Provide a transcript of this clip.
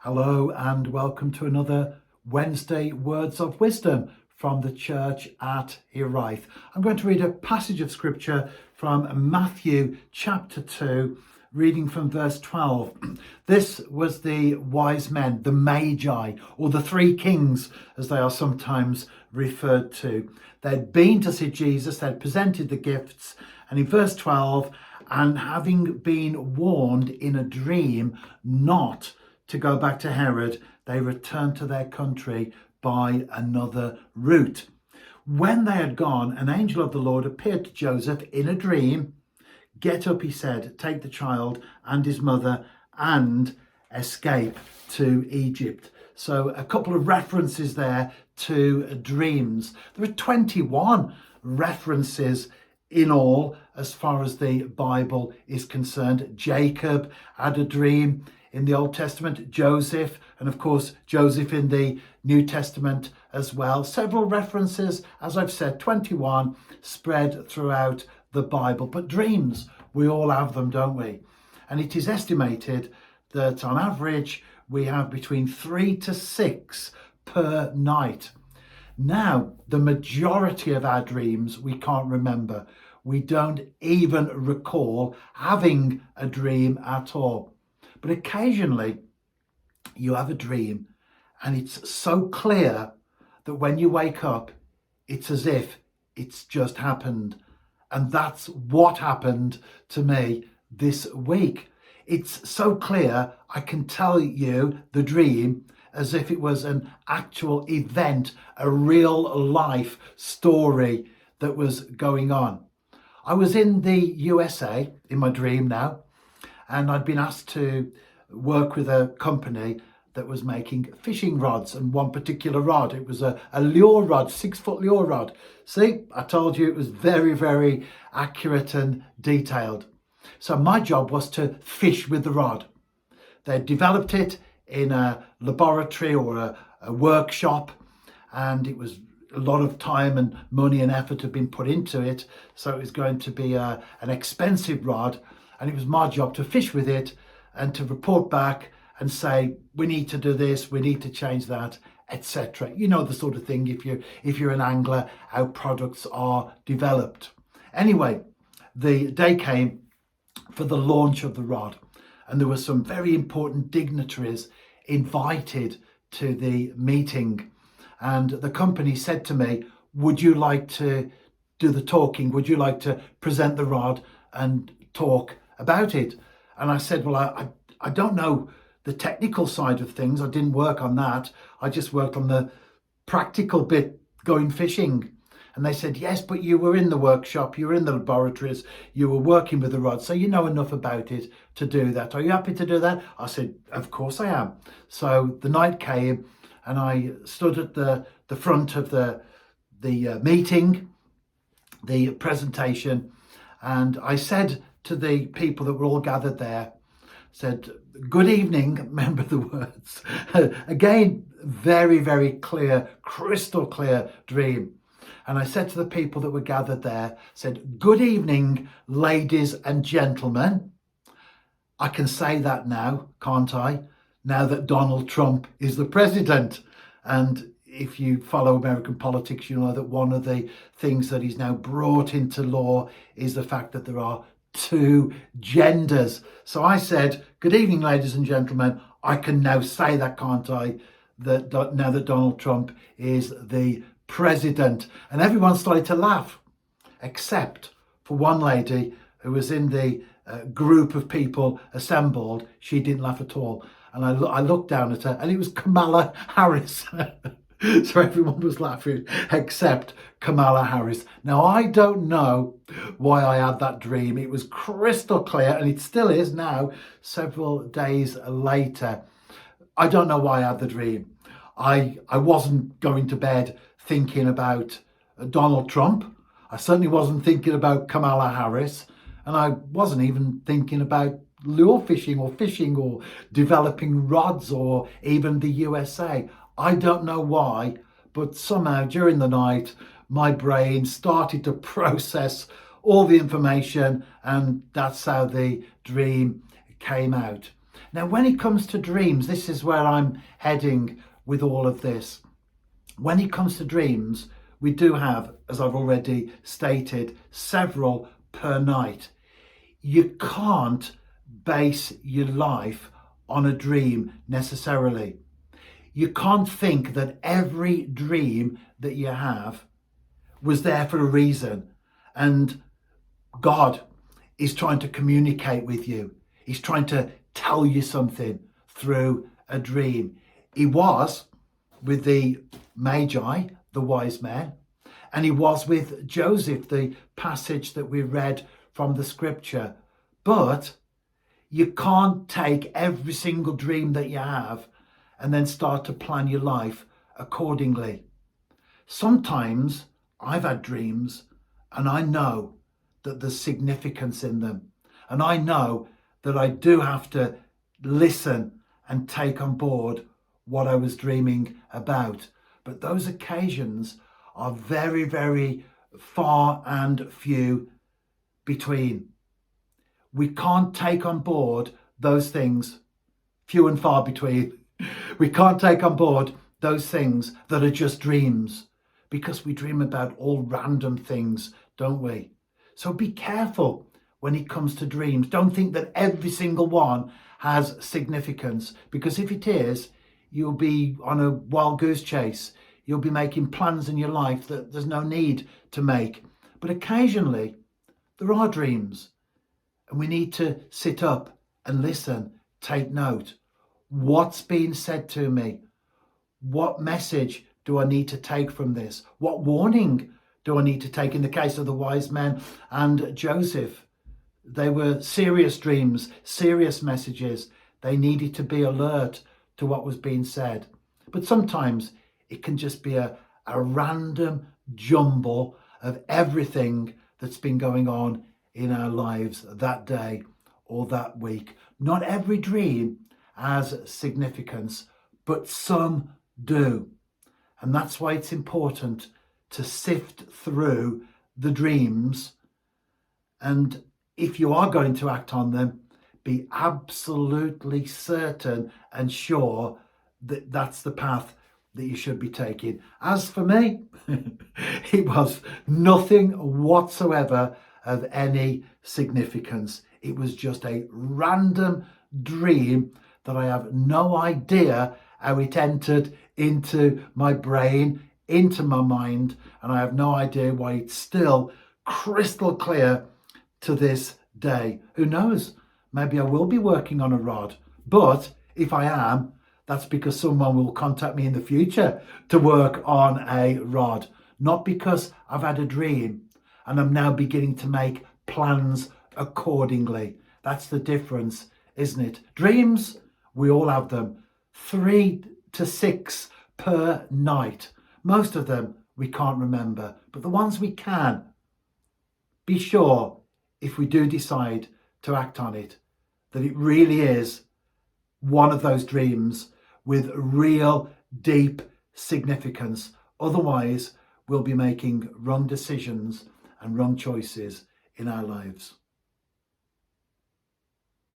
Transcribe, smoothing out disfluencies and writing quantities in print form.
Hello and welcome to another Wednesday Words of Wisdom from the church at Hiraeth. I'm going to read a passage of scripture from Matthew chapter 2, reading from verse 12. This was the wise men, the magi, or the three kings as they are sometimes referred to. They'd been to see Jesus, they'd presented the gifts, and in verse 12, and having been warned in a dream not to go back to Herod, they returned to their country by another route. When they had gone, an angel of the Lord appeared to Joseph in a dream. "Get up," he said, "take the child and his mother and escape to Egypt." So a couple of references there to dreams. There are 21 references in all as far as the Bible is concerned. Jacob had a dream in the Old Testament, Joseph, and of course Joseph in the New Testament as well. Several references, as I've said, 21 spread throughout the Bible. But dreams, we all have them, don't we? And it is estimated that on average we have between 3 to 6 per night. Now, the majority of our dreams we can't remember. We don't even recall having a dream at all. But occasionally you have a dream and it's so clear that when you wake up, it's as if it's just happened. And that's what happened to me this week. It's so clear, I can tell you the dream as if it was an actual event, a real life story that was going on. I was in the USA in my dream now, and I'd been asked to work with a company that was making fishing rods, and one particular rod, it was a lure rod, 6-foot lure rod. See, I told you it was very, very accurate and detailed. So my job was to fish with the rod. They developed it in a laboratory or a workshop, and it was a lot of time and money and effort had been put into it. So it was going to be an expensive rod, and it was my job to fish with it and to report back and say, we need to do this, we need to change that, etc. You know the sort of thing if you're an angler, how products are developed. Anyway, the day came for the launch of the rod, and there were some very important dignitaries invited to the meeting. And the company said to me, would you like to do the talking? Would you like to present the rod and talk about it? And I said, well, I don't know the technical side of things. I didn't work on that. I just worked on the practical bit, going fishing. And they said, yes, but you were in the workshop, you were in the laboratories, you were working with the rod, so you know enough about it to do that. Are you happy to do that? I said, of course I am. So the night came and I stood at the front of the meeting, the presentation, and I said to the people that were all gathered there, said, good evening, remember the words. Again, very, very clear, crystal clear dream. And I said to the people that were gathered there, said, good evening, ladies and gentlemen. I can say that now, can't I? Now that Donald Trump is the president. And if you follow American politics, you know that one of the things that is now brought into law is the fact that there are 2 genders. So I said, good evening, ladies and gentlemen. I can now say that, can't I? That now that Donald Trump is the president. And everyone started to laugh, except for one lady who was in the group of people assembled. She didn't laugh at all. And I looked down at her, and it was Kamala Harris. So everyone was laughing except Kamala Harris. Now, I don't know why I had that dream. It was crystal clear, and it still is now, several days later. I don't know why I had the dream. I wasn't going to bed thinking about Donald Trump. I certainly wasn't thinking about Kamala Harris. And I wasn't even thinking about lure fishing or developing rods or even the USA. I don't know why, but somehow during the night, my brain started to process all the information, and that's how the dream came out. Now, when it comes to dreams, this is where I'm heading with all of this. When it comes to dreams, we do have, as I've already stated, several per night. You can't base your life on a dream necessarily. You can't think that every dream that you have was there for a reason and God is trying to communicate with you. He's trying to tell you something through a dream. He was with the Magi, the wise men, and he was with Joseph, the passage that we read from the scripture. But you can't take every single dream that you have and then start to plan your life accordingly. Sometimes I've had dreams and I know that there's significance in them. And I know that I do have to listen and take on board what I was dreaming about. But those occasions are very, very far and few between. We can't take on board those things, few and far between. We can't take on board those things that are just dreams, because we dream about all random things, don't we? So be careful when it comes to dreams. Don't think that every single one has significance, because if it is, you'll be on a wild goose chase. You'll be making plans in your life that there's no need to make. But occasionally there are dreams, and we need to sit up and listen, take note. What's being said to me? What message do I need to take from this? What warning do I need to take? In the case of the wise men and Joseph, they were serious dreams, serious messages. They needed to be alert to what was being said. But sometimes it can just be a random jumble of everything that's been going on in our lives that day or that week. Not every dream has significance, but some do. And that's why it's important to sift through the dreams. And if you are going to act on them, be absolutely certain and sure that that's the path that you should be taking. As for me, it was nothing whatsoever of any significance. It was just a random dream that I have no idea how it entered into my brain, into my mind, and I have no idea why it's still crystal clear to this day. Who knows? Maybe I will be working on a rod, but if I am, that's because someone will contact me in the future to work on a rod, not because I've had a dream and I'm now beginning to make plans accordingly. That's the difference, isn't it? Dreams, we all have them. 3 to 6 per night. Most of them we can't remember, but the ones we can, be sure, if we do decide to act on it, that it really is one of those dreams with real deep significance. Otherwise, we'll be making wrong decisions and wrong choices in our lives.